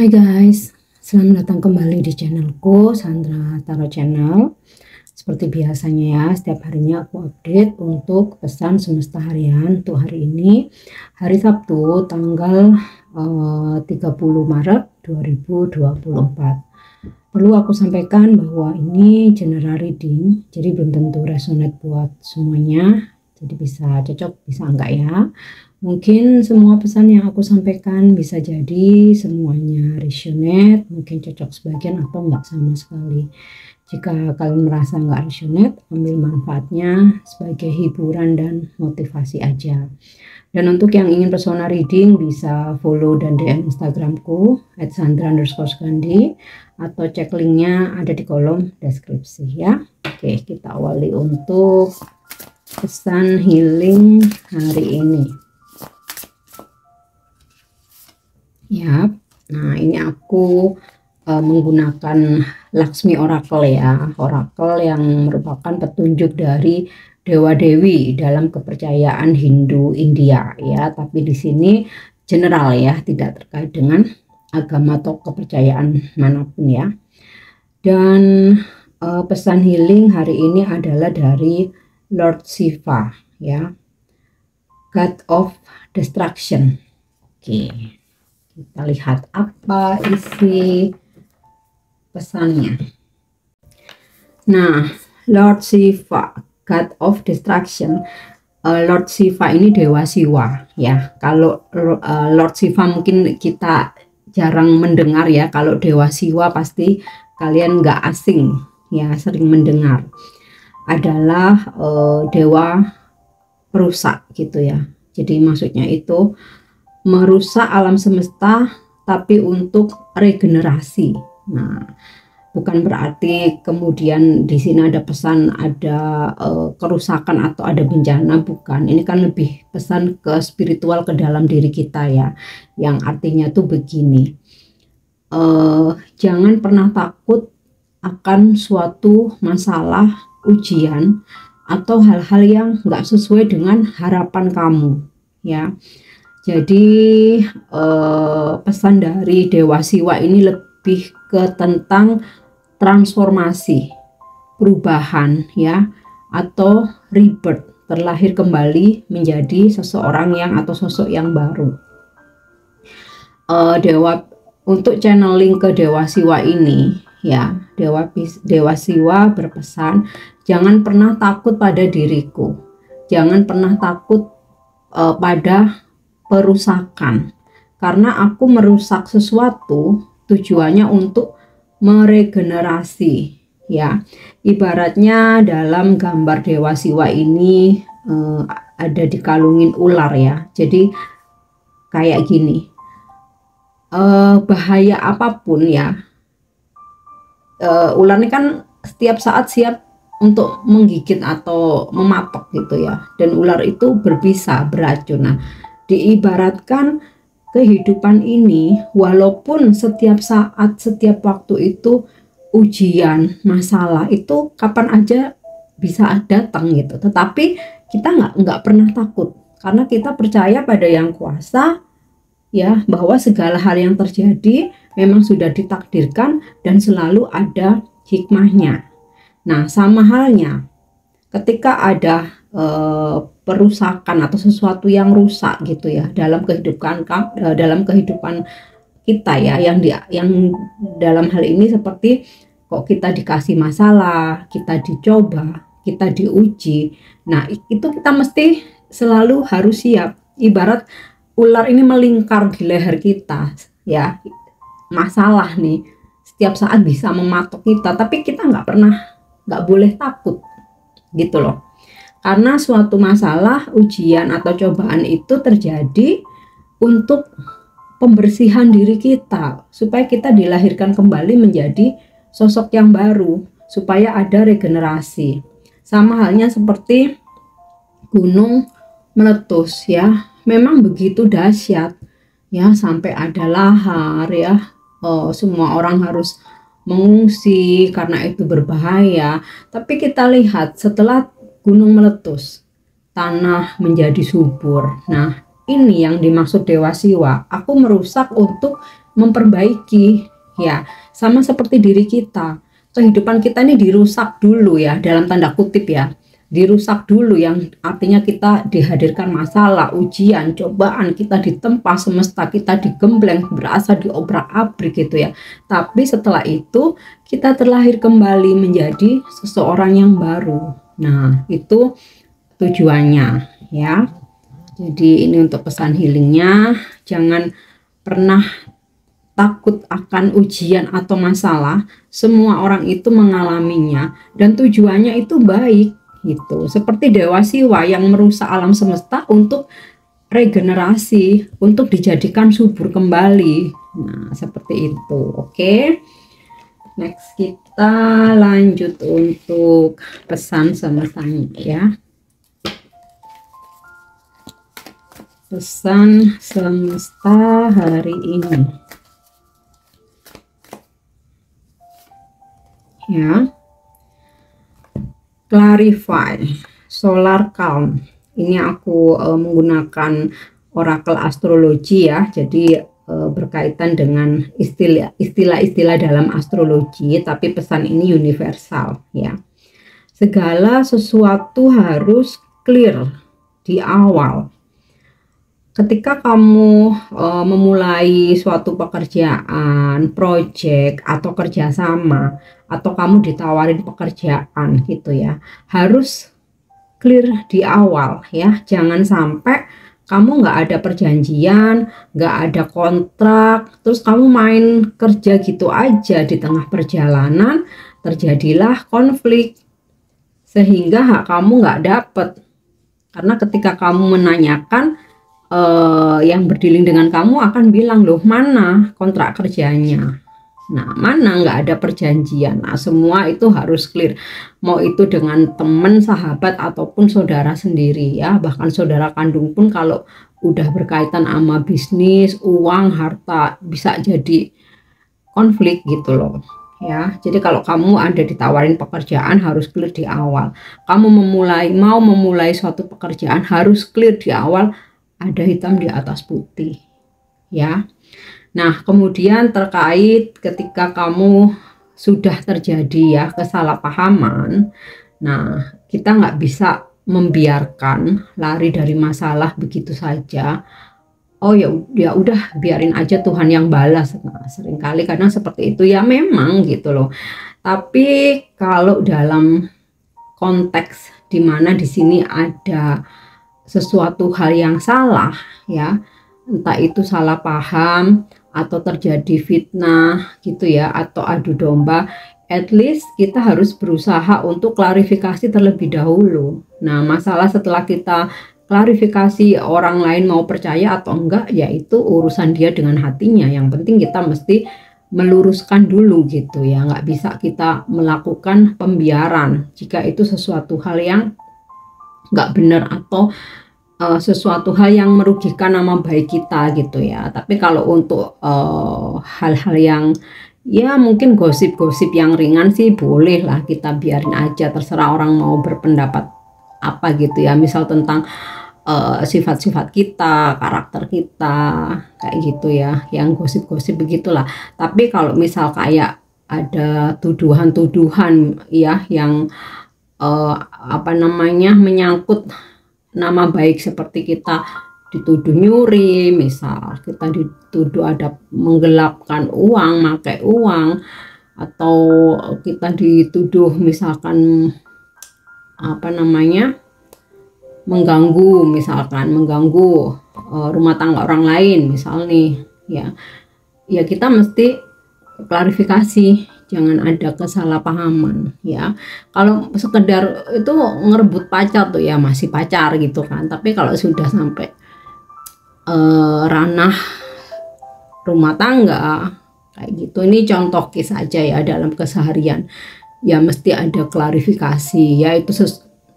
Hai guys, selamat datang kembali di channelku Sandra Tarot Channel. Seperti biasanya ya, setiap harinya aku update untuk pesan semesta harian untuk hari ini, hari Sabtu tanggal 30 Maret 2024. Perlu aku sampaikan bahwa ini general reading, jadi belum tentu resonate buat semuanya. Jadi bisa cocok, bisa enggak ya. Mungkin semua pesan yang aku sampaikan bisa jadi semuanya resonate, mungkin cocok sebagian atau enggak sama sekali. Jika kalian merasa enggak resonate, ambil manfaatnya sebagai hiburan dan motivasi aja. Dan untuk yang ingin persona reading bisa follow dan DM Instagramku @sandra_skandi atau cek linknya ada di kolom deskripsi ya. Oke, kita awali untuk pesan healing hari ini. Ya, nah ini aku menggunakan Laksmi Oracle ya, Oracle yang merupakan petunjuk dari dewa-dewi dalam kepercayaan Hindu India ya, tapi di sini general ya, tidak terkait dengan agama atau kepercayaan manapun ya. Dan pesan healing hari ini adalah dari Lord Shiva ya, God of Destruction. Oke. Kita lihat apa isi pesannya. Nah, Lord Shiva, God of Destruction. Lord Shiva ini dewa Siwa ya. Kalau Lord Shiva mungkin kita jarang mendengar ya. Kalau dewa Siwa pasti kalian nggak asing ya, sering mendengar. Adalah dewa perusak gitu ya. Jadi maksudnya itu merusak alam semesta tapi untuk regenerasi. Nah, bukan berarti kemudian di sini ada pesan ada kerusakan atau ada bencana, bukan. Ini kan lebih pesan ke spiritual, ke dalam diri kita ya. Yang artinya tuh begini. Jangan pernah takut akan suatu masalah, ujian atau hal-hal yang nggak sesuai dengan harapan kamu ya. Jadi pesan dari Dewa Siwa ini lebih ke tentang transformasi, perubahan ya, atau rebirth, terlahir kembali menjadi seseorang yang atau sosok yang baru. Untuk channeling ke Dewa Siwa ini ya, Dewa Siwa berpesan, jangan pernah takut pada diriku, jangan pernah takut pada perusakan, karena aku merusak sesuatu tujuannya untuk meregenerasi ya. Ibaratnya dalam gambar Dewa Siwa ini ada dikalungin ular ya. Jadi kayak gini, bahaya apapun ya, ular ini kan setiap saat siap untuk menggigit atau mematok gitu ya, dan ular itu berbisa, beracun. Nah, diibaratkan kehidupan ini walaupun setiap saat, setiap waktu itu ujian, masalah itu kapan aja bisa datang gitu, tetapi kita nggak pernah takut karena kita percaya pada yang kuasa ya, bahwa segala hal yang terjadi memang sudah ditakdirkan dan selalu ada hikmahnya. Nah, sama halnya ketika ada perusakan atau sesuatu yang rusak gitu ya dalam kehidupan kita ya, yang dalam hal ini seperti kok kita dikasih masalah, kita dicoba, kita diuji. Nah, itu kita mesti selalu harus siap. Ibarat ular ini melingkar di leher kita ya, masalah nih setiap saat bisa mematok kita, tapi kita nggak boleh takut gitu loh, karena suatu masalah, ujian atau cobaan itu terjadi untuk pembersihan diri kita supaya kita dilahirkan kembali menjadi sosok yang baru, supaya ada regenerasi. Sama halnya seperti gunung meletus ya, memang begitu dahsyat ya, sampai ada lahar ya, semua orang harus mengungsi karena itu berbahaya. Tapi kita lihat setelah gunung meletus, tanah menjadi subur. Nah, ini yang dimaksud Dewa Siwa. Aku merusak untuk memperbaiki ya. Sama seperti diri kita, kehidupan kita ini dirusak dulu ya, dalam tanda kutip ya, dirusak dulu, yang artinya kita dihadirkan masalah, ujian, cobaan, kita ditempa semesta, kita digembleng, berasa diobrak-abrik gitu ya. Tapi setelah itu kita terlahir kembali menjadi seseorang yang baru. Nah, itu tujuannya ya. Jadi ini untuk pesan healingnya, jangan pernah takut akan ujian atau masalah. Semua orang itu mengalaminya dan tujuannya itu baik gitu. Seperti Dewa Siwa yang merusak alam semesta untuk regenerasi, untuk dijadikan subur kembali. Nah, seperti itu. Oke. Next kita lanjut untuk pesan semestanya ya. Pesan semesta hari ini. Ya, clarify, solar calm. Ini aku menggunakan oracle astrologi ya, jadi berkaitan dengan istilah-istilah dalam astrologi, tapi pesan ini universal ya. Segala sesuatu harus clear di awal. Ketika kamu memulai suatu pekerjaan, project atau kerjasama, atau kamu ditawarin pekerjaan gitu ya, harus clear di awal ya. Jangan sampai kamu nggak ada perjanjian, nggak ada kontrak, terus kamu main kerja gitu aja, di tengah perjalanan terjadilah konflik sehingga hak kamu nggak dapet. Karena ketika kamu menanyakan, yang berdealing dengan kamu akan bilang, loh mana kontrak kerjanya, nah mana, nggak ada perjanjian. Nah semua itu harus clear, mau itu dengan teman, sahabat, ataupun saudara sendiri ya, bahkan saudara kandung pun kalau udah berkaitan sama bisnis, uang, harta, bisa jadi konflik gitu loh ya. Jadi kalau kamu ada ditawarin pekerjaan harus clear di awal. Kamu mau memulai suatu pekerjaan harus clear di awal, ada hitam di atas putih ya. Nah kemudian terkait ketika kamu sudah terjadi ya kesalahpahaman, nah kita nggak bisa membiarkan lari dari masalah begitu saja. Oh ya udah biarin aja Tuhan yang balas. Nah, seringkali kadang seperti itu ya, memang gitu loh. Tapi kalau dalam konteks dimana di sini ada sesuatu hal yang salah ya, entah itu salah paham atau terjadi fitnah gitu ya, atau adu domba, at least kita harus berusaha untuk klarifikasi terlebih dahulu. Nah masalah setelah kita klarifikasi, orang lain mau percaya atau enggak ya itu urusan dia dengan hatinya. Yang penting kita mesti meluruskan dulu gitu ya, nggak bisa kita melakukan pembiaran jika itu sesuatu hal yang nggak benar atau sesuatu hal yang merugikan nama baik kita gitu ya. Tapi kalau untuk hal-hal yang ya mungkin gosip-gosip yang ringan sih boleh lah kita biarin aja, terserah orang mau berpendapat apa gitu ya, misal tentang sifat-sifat kita, karakter kita, kayak gitu ya, yang gosip-gosip begitulah. Tapi kalau misal kayak ada tuduhan-tuduhan ya yang apa namanya menyangkut nama baik, seperti kita dituduh nyuri, misal kita dituduh ada menggelapkan uang, pakai uang, atau kita dituduh misalkan apa namanya mengganggu, misalkan mengganggu rumah tangga orang lain misal nih ya, ya kita mesti klarifikasi, jangan ada kesalahpahaman ya. Kalau sekedar itu ngerebut pacar tuh ya masih pacar gitu kan, tapi kalau sudah sampai ranah rumah tangga kayak gitu, ini contoh case aja ya, dalam keseharian ya mesti ada klarifikasi ya.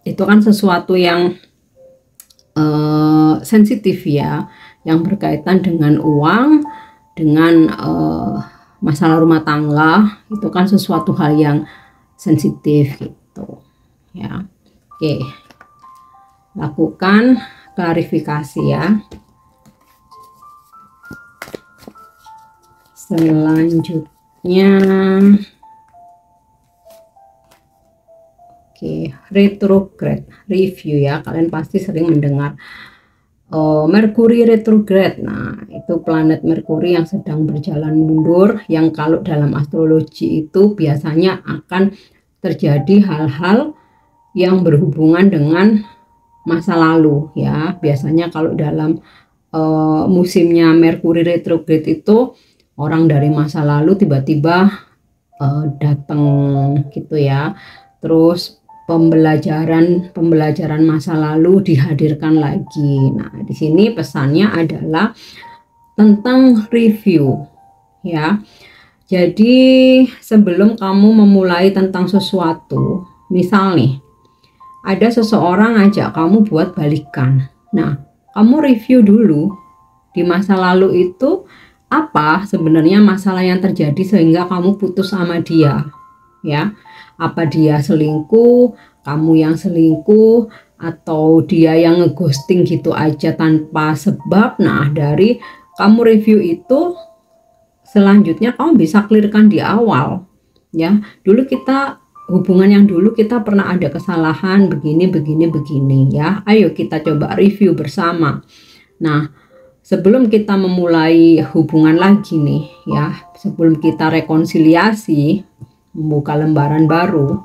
Itu kan sesuatu yang sensitif ya, yang berkaitan dengan uang, dengan masalah rumah tangga, itu kan sesuatu hal yang sensitif gitu ya. Oke, lakukan klarifikasi ya. Selanjutnya, oke, retrograde review ya. Kalian pasti sering mendengar Merkuri retrograde. Nah, itu planet Merkuri yang sedang berjalan mundur, yang kalau dalam astrologi itu biasanya akan terjadi hal-hal yang berhubungan dengan masa lalu ya. Biasanya kalau dalam musimnya Merkuri retrograde itu orang dari masa lalu tiba-tiba datang gitu ya. Terus pembelajaran masa lalu dihadirkan lagi. Nah, di sini pesannya adalah tentang review ya. Jadi sebelum kamu memulai tentang sesuatu, misal nih ada seseorang ngajak kamu buat balikan. Nah, kamu review dulu di masa lalu itu apa sebenarnya masalah yang terjadi sehingga kamu putus sama dia ya. Apa dia selingkuh, kamu yang selingkuh, atau dia yang ngeghosting gitu aja tanpa sebab. Nah, dari kamu review itu selanjutnya kamu bisa clearkan di awal ya. Dulu kita hubungan yang dulu kita pernah ada kesalahan begini ya. Ayo kita coba review bersama. Nah, sebelum kita memulai hubungan lagi nih ya, sebelum kita rekonsiliasi, membuka lembaran baru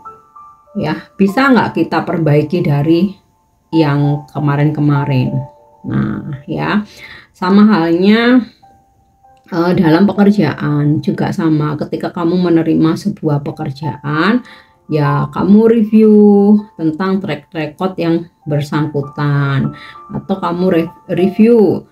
ya, bisa nggak kita perbaiki dari yang kemarin-kemarin. Nah ya, sama halnya dalam pekerjaan juga sama. Ketika kamu menerima sebuah pekerjaan ya, kamu review tentang track record yang bersangkutan, atau kamu review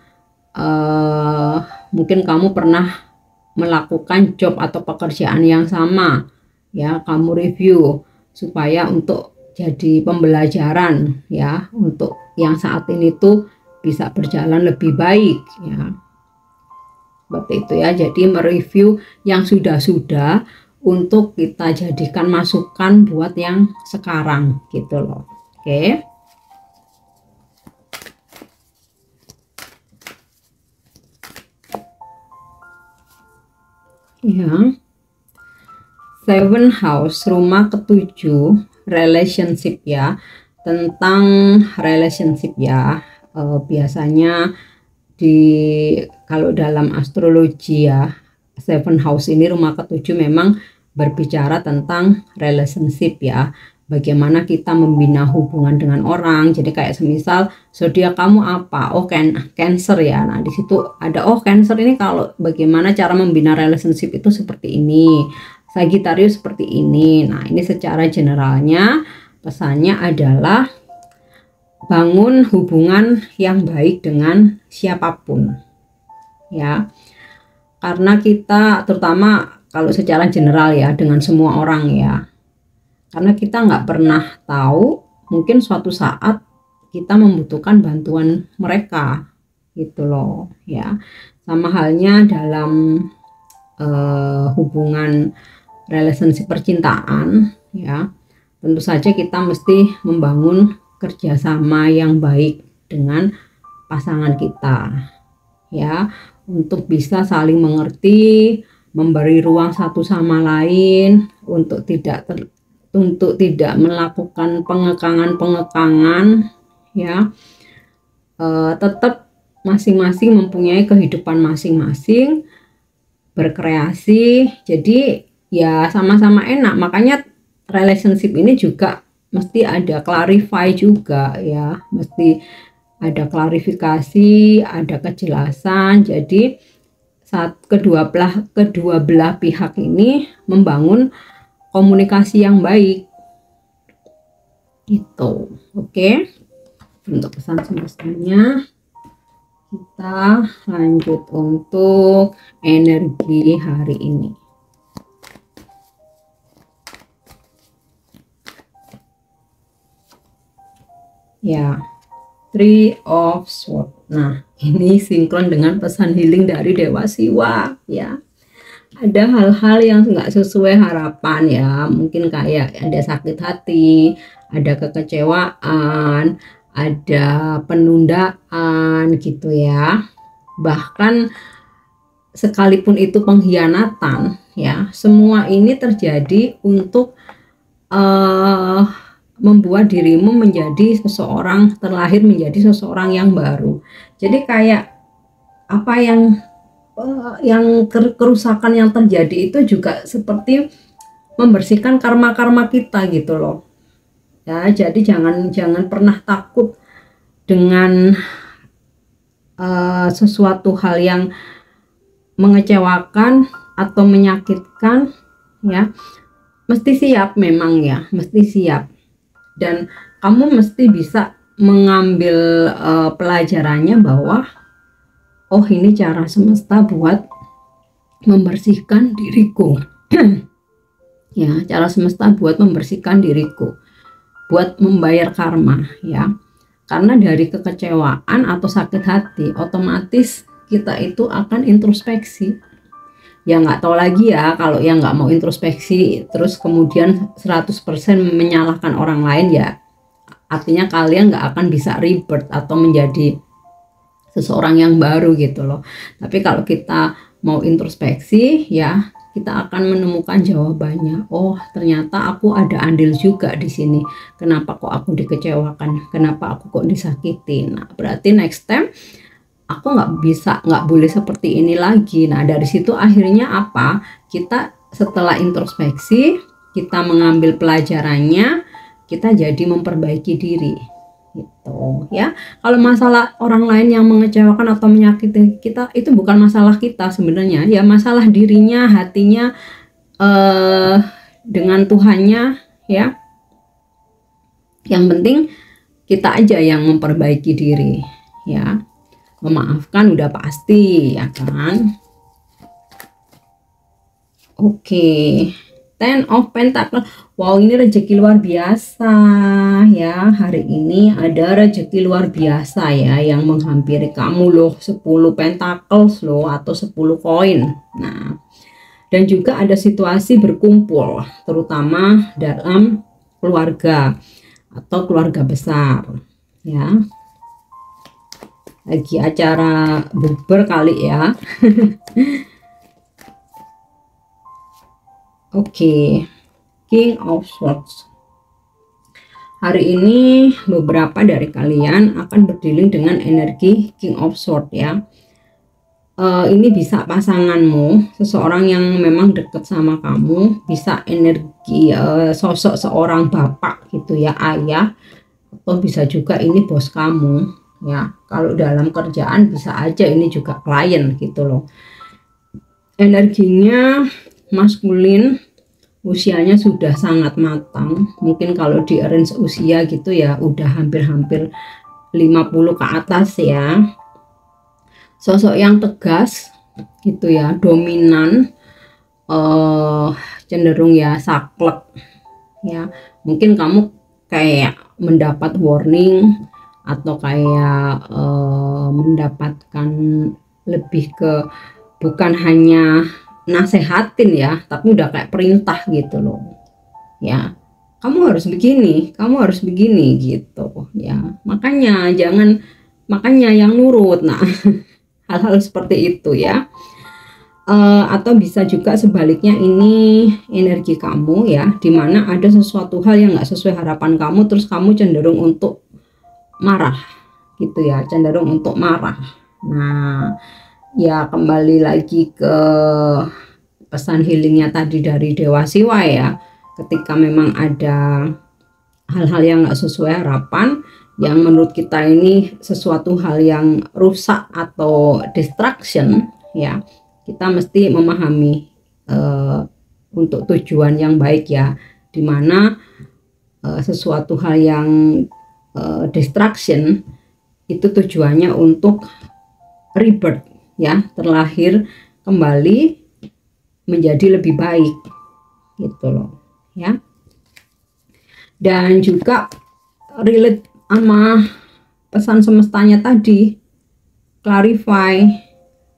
mungkin kamu pernah melakukan job atau pekerjaan yang sama ya, kamu review supaya untuk jadi pembelajaran ya, untuk yang saat ini tuh bisa berjalan lebih baik ya, seperti itu ya. Jadi mereview yang sudah-sudah untuk kita jadikan masukan buat yang sekarang gitu loh. Oke. Ya. Seven house, rumah ketujuh, relationship ya. Tentang relationship ya, biasanya kalau dalam astrologi ya, seven house ini rumah ketujuh memang berbicara tentang relationship ya. Bagaimana kita membina hubungan dengan orang. Jadi kayak semisal zodiak kamu apa? Oh, Cancer ya. Nah, di situ ada Cancer ini kalau bagaimana cara membina relationship itu seperti ini. Sagittarius seperti ini. Nah, ini secara generalnya pesannya adalah bangun hubungan yang baik dengan siapapun ya. Karena kita terutama kalau secara general ya, dengan semua orang ya. Karena kita nggak pernah tahu, mungkin suatu saat kita membutuhkan bantuan mereka gitu loh ya. Sama halnya dalam hubungan relationship percintaan ya, tentu saja kita mesti membangun kerjasama yang baik dengan pasangan kita ya, untuk bisa saling mengerti, memberi ruang satu sama lain, untuk tidak melakukan pengekangan ya. Tetap masing-masing mempunyai kehidupan masing-masing, berkreasi, jadi ya sama-sama enak. Makanya relationship ini juga mesti ada clarify juga ya, mesti ada klarifikasi, ada kejelasan. Jadi saat kedua belah pihak ini membangun komunikasi yang baik gitu. Oke, untuk pesan semestanya kita lanjut untuk energi hari ini. Ya, Three of Swords. Nah, ini sinkron dengan pesan healing dari Dewa Siwa ya. Ada hal-hal yang nggak sesuai harapan ya, mungkin kayak ada sakit hati, ada kekecewaan, ada penundaan gitu ya. Bahkan sekalipun itu pengkhianatan ya, semua ini terjadi untuk membuat dirimu menjadi seseorang, terlahir menjadi seseorang yang baru. Jadi kayak apa yang kerusakan yang terjadi itu juga seperti membersihkan karma-karma kita gitu loh ya. Jadi jangan pernah takut dengan sesuatu hal yang mengecewakan atau menyakitkan ya. Mesti siap memang ya, mesti siap, dan kamu mesti bisa mengambil pelajarannya bahwa oh ini cara semesta buat membersihkan diriku ya, cara semesta buat membersihkan diriku, buat membayar karma ya. Karena dari kekecewaan atau sakit hati otomatis kita itu akan introspeksi ya. Nggak tahu lagi ya, kalau yang nggak mau introspeksi terus kemudian 100% menyalahkan orang lain ya, artinya kalian nggak akan bisa rebirth atau menjadi seseorang yang baru gitu loh. Tapi kalau kita mau introspeksi ya, kita akan menemukan jawabannya. Oh, ternyata aku ada andil juga di sini. Kenapa kok aku dikecewakan? Kenapa aku kok disakitin? Nah, berarti next time aku nggak boleh seperti ini lagi. Nah, dari situ akhirnya apa? Kita setelah introspeksi, kita mengambil pelajarannya, kita jadi memperbaiki diri gitu ya. Kalau masalah orang lain yang mengecewakan atau menyakiti kita, itu bukan masalah kita sebenarnya ya, masalah dirinya, hatinya dengan Tuhannya ya. Yang penting kita aja yang memperbaiki diri ya. Memaafkan udah pasti ya kan. Oke. Ten of Pentacle. Wow, ini rezeki luar biasa ya. Hari ini ada rezeki luar biasa ya yang menghampiri kamu loh. 10 Pentacles loh, atau 10 koin. Nah, dan juga ada situasi berkumpul, terutama dalam keluarga atau keluarga besar ya. Lagi acara bukber kali ya. Oke. King of Swords. Hari ini beberapa dari kalian akan berdealing dengan energi King of Swords ya. Ini bisa pasanganmu, seseorang yang memang dekat sama kamu, bisa energi sosok seorang bapak gitu ya, ayah, atau bisa juga ini bos kamu ya. Kalau dalam kerjaan bisa aja ini juga klien gitu loh. Energinya maskulin, usianya sudah sangat matang. Mungkin kalau di range usia gitu ya udah hampir-hampir 50 ke atas ya. Sosok yang tegas gitu ya, dominan, cenderung ya saklek ya. Mungkin kamu kayak mendapat warning atau kayak mendapatkan lebih ke bukan hanya nasehatin ya, tapi udah kayak perintah gitu loh ya. Kamu harus begini, kamu harus begini gitu ya. Makanya yang nurut. Nah, hal-hal seperti itu ya. Atau bisa juga sebaliknya, ini energi kamu ya, dimana ada sesuatu hal yang nggak sesuai harapan kamu, terus kamu cenderung untuk marah gitu ya, cenderung untuk marah. Nah ya, kembali lagi ke pesan healingnya tadi dari Dewa Siwa ya. Ketika memang ada hal-hal yang nggak sesuai harapan, yang menurut kita ini sesuatu hal yang rusak atau distraction ya, kita mesti memahami untuk tujuan yang baik ya, dimana sesuatu hal yang distraction itu tujuannya untuk rebirth ya, terlahir kembali menjadi lebih baik gitu loh ya. Dan juga relate sama pesan semestanya tadi, clarify,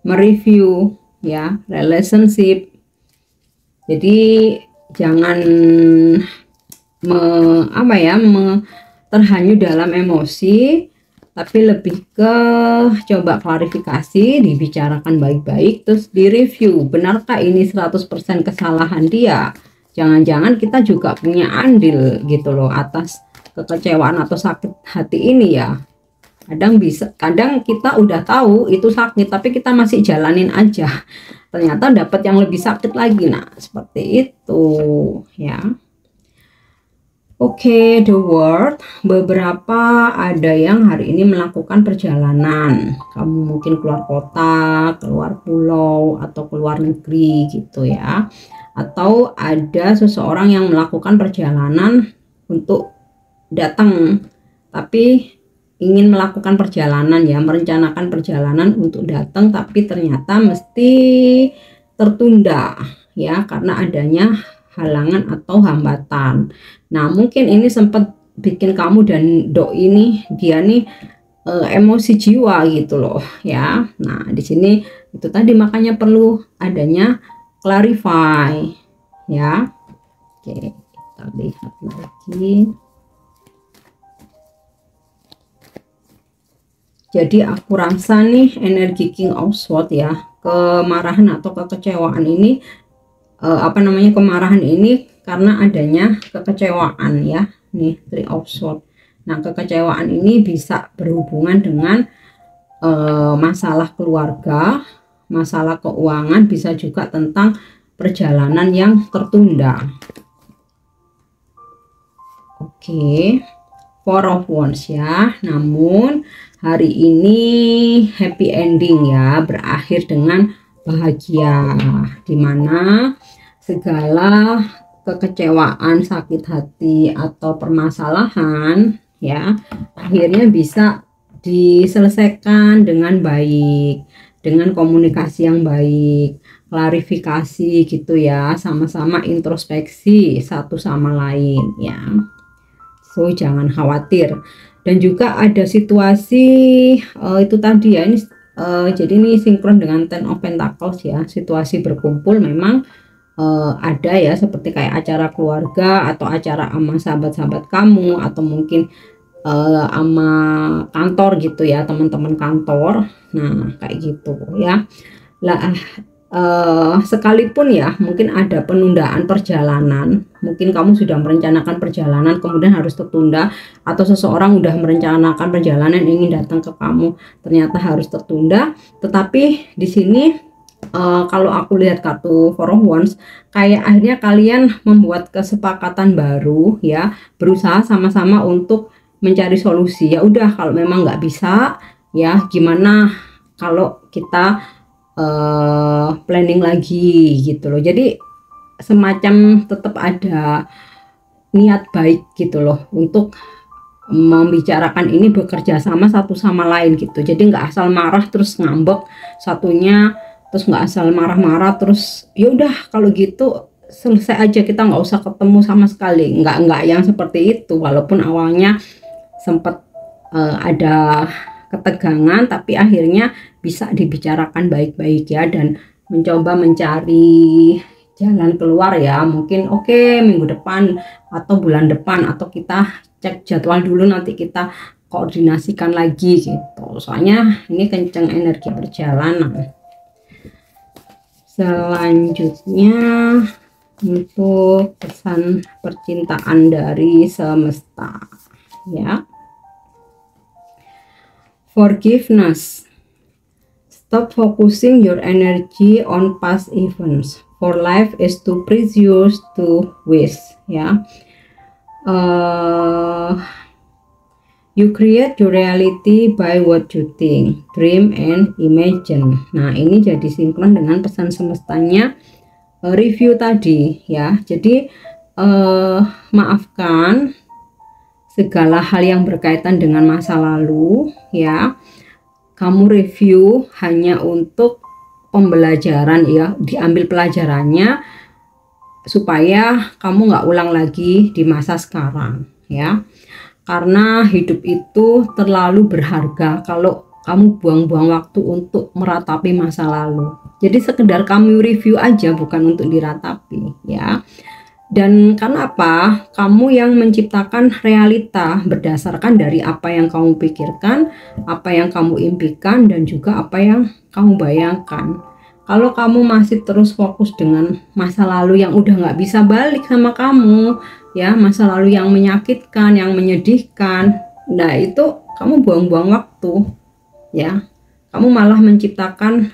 mereview ya, relationship. Jadi jangan terhanyut dalam emosi, tapi lebih ke coba klarifikasi, dibicarakan baik-baik, terus direview, benarkah ini 100% kesalahan dia? Jangan-jangan kita juga punya andil gitu loh atas kekecewaan atau sakit hati ini ya. Kadang kita udah tahu itu sakit tapi kita masih jalanin aja, ternyata dapat yang lebih sakit lagi. Nah seperti itu ya. Oke, the word, beberapa ada yang hari ini melakukan perjalanan. Kamu mungkin keluar kota, keluar pulau, atau keluar negeri gitu ya. Atau ada seseorang yang melakukan perjalanan untuk datang, tapi ingin melakukan perjalanan ya, merencanakan perjalanan untuk datang, tapi ternyata mesti tertunda ya, karena adanya halangan atau hambatan. Nah mungkin ini sempat bikin kamu dan doi ini dia nih emosi jiwa gitu loh ya. Nah di sini itu tadi makanya perlu adanya clarify ya. Oke, kita lihat lagi. Jadi aku rasa nih energi King of Swords ya, kemarahan atau kekecewaan ini kemarahan ini karena adanya kekecewaan ya. Nih Three of Swords. Nah kekecewaan ini bisa berhubungan dengan masalah keluarga, masalah keuangan, bisa juga tentang perjalanan yang tertunda. Oke, Four of Wands ya. Namun hari ini happy ending ya, berakhir dengan bahagia, dimana segala kekecewaan, sakit hati atau permasalahan ya akhirnya bisa diselesaikan dengan baik, dengan komunikasi yang baik, klarifikasi gitu ya, sama-sama introspeksi satu sama lain ya. So jangan khawatir. Dan juga ada situasi itu tadi ya, ini jadi ini sinkron dengan Ten of Pentacles ya, situasi berkumpul memang ada ya, seperti kayak acara keluarga atau acara sama sahabat-sahabat kamu, atau mungkin sama kantor gitu ya, teman-teman kantor. Nah kayak gitu ya lah. Sekalipun ya mungkin ada penundaan perjalanan, mungkin kamu sudah merencanakan perjalanan kemudian harus tertunda, atau seseorang udah merencanakan perjalanan ingin datang ke kamu ternyata harus tertunda. Tetapi di sini kalau aku lihat kartu Four of Wands, kayak akhirnya kalian membuat kesepakatan baru ya, berusaha sama-sama untuk mencari solusi. Ya udah, kalau memang nggak bisa ya gimana kalau kita planning lagi gitu loh. Jadi semacam tetap ada niat baik gitu loh untuk membicarakan ini, bekerja sama satu sama lain gitu. Jadi nggak asal marah terus ngambek satunya, terus nggak asal marah-marah terus ya udah kalau gitu selesai aja, kita nggak usah ketemu sama sekali. Nggak yang seperti itu. Walaupun awalnya sempat ada ketegangan, tapi akhirnya bisa dibicarakan baik-baik ya, dan mencoba mencari jalan keluar ya. Mungkin oke, minggu depan atau bulan depan, atau kita cek jadwal dulu, nanti kita koordinasikan lagi gitu. Soalnya ini kenceng energi perjalanan. Selanjutnya untuk pesan percintaan dari semesta ya. Forgiveness. Stop focusing your energy on past events, for life is too precious to waste ya. You create your reality by what you think, dream and imagine. Nah ini jadi sinkron dengan pesan semestanya review tadi ya. Jadi maafkan segala hal yang berkaitan dengan masa lalu ya. Kamu review hanya untuk pembelajaran ya, diambil pelajarannya supaya kamu nggak ulang lagi di masa sekarang ya. Karena hidup itu terlalu berharga kalau kamu buang-buang waktu untuk meratapi masa lalu. Jadi sekedar kamu review aja, bukan untuk diratapi ya. Dan karena apa? Kamu yang menciptakan realita berdasarkan dari apa yang kamu pikirkan, apa yang kamu impikan, dan juga apa yang kamu bayangkan. Kalau kamu masih terus fokus dengan masa lalu yang udah nggak bisa balik sama kamu, ya, masa lalu yang menyakitkan, yang menyedihkan, nah itu kamu buang-buang waktu, ya. Kamu malah menciptakan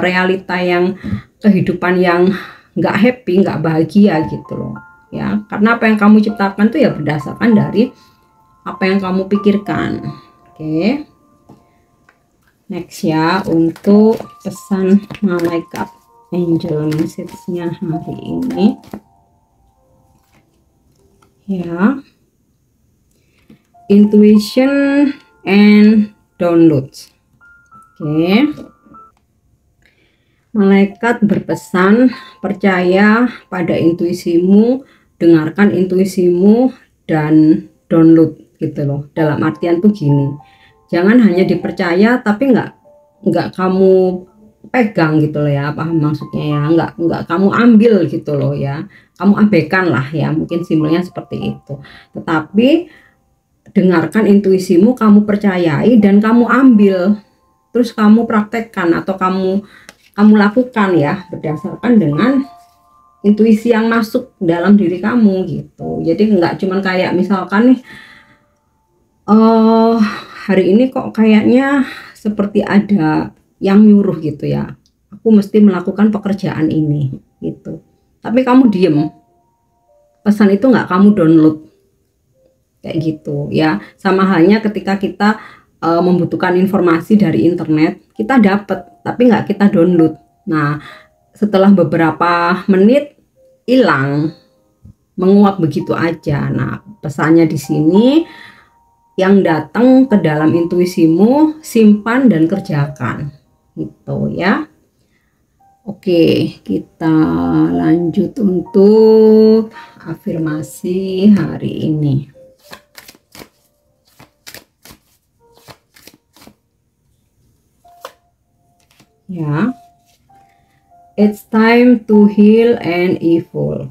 realita yang kehidupan yang nggak happy, nggak bahagia gitu loh, ya. Karena apa yang kamu ciptakan tuh ya berdasarkan dari apa yang kamu pikirkan. Oke. Next ya, untuk pesan malaikat angel message-nya hari ini. Ya. Intuition and downloads. Oke. Malaikat berpesan, percaya pada intuisimu, dengarkan intuisimu, dan download gitu loh. Dalam artian tuh gini, jangan hanya dipercaya tapi nggak kamu pegang gitu loh ya, paham maksudnya ya, nggak kamu ambil gitu loh ya, kamu abaikan lah ya, mungkin simpelnya seperti itu. Tetapi dengarkan intuisimu, kamu percayai dan kamu ambil, terus kamu praktekkan atau kamu lakukan ya berdasarkan dengan intuisi yang masuk dalam diri kamu gitu. Jadi nggak cuman kayak misalkan nih, hari ini kok kayaknya seperti ada yang nyuruh gitu ya, aku mesti melakukan pekerjaan ini gitu, tapi kamu diem, pesan itu nggak kamu download kayak gitu ya. Sama halnya ketika kita membutuhkan informasi dari internet, kita dapat tapi nggak kita download. Nah, setelah beberapa menit hilang, menguap begitu aja. Nah, pesannya di sini, yang datang ke dalam intuisimu simpan dan kerjakan gitu ya. Oke, kita lanjut untuk afirmasi hari ini. Ya, it's time to heal and evolve.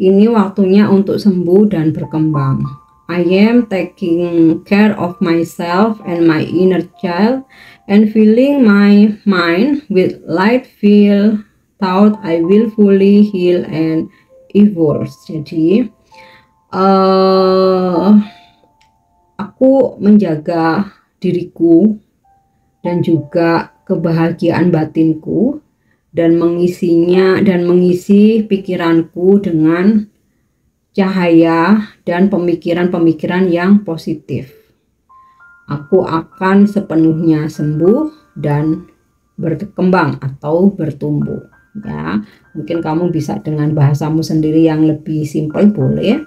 Ini waktunya untuk sembuh dan berkembang. I am taking care of myself and my inner child and filling my mind with light feel thought I will fully heal and evolve. Jadi aku menjaga diriku dan juga kebahagiaan batinku dan mengisinya dan mengisi pikiranku dengan cahaya dan pemikiran-pemikiran yang positif. Aku akan sepenuhnya sembuh dan berkembang atau bertumbuh ya. Mungkin kamu bisa dengan bahasamu sendiri yang lebih simpel, boleh.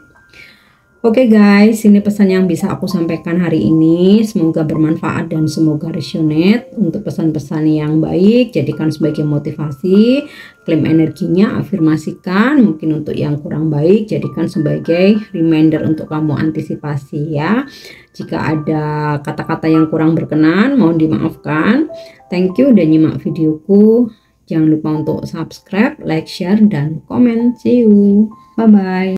Oke guys, ini pesan yang bisa aku sampaikan hari ini. Semoga bermanfaat dan semoga resonate. Untuk pesan-pesan yang baik, jadikan sebagai motivasi. Klaim energinya, afirmasikan. Mungkin untuk yang kurang baik, jadikan sebagai reminder untuk kamu antisipasi ya. Jika ada kata-kata yang kurang berkenan, mohon dimaafkan. Thank you udah nyimak videoku. Jangan lupa untuk subscribe, like, share, dan komen. See you. Bye-bye.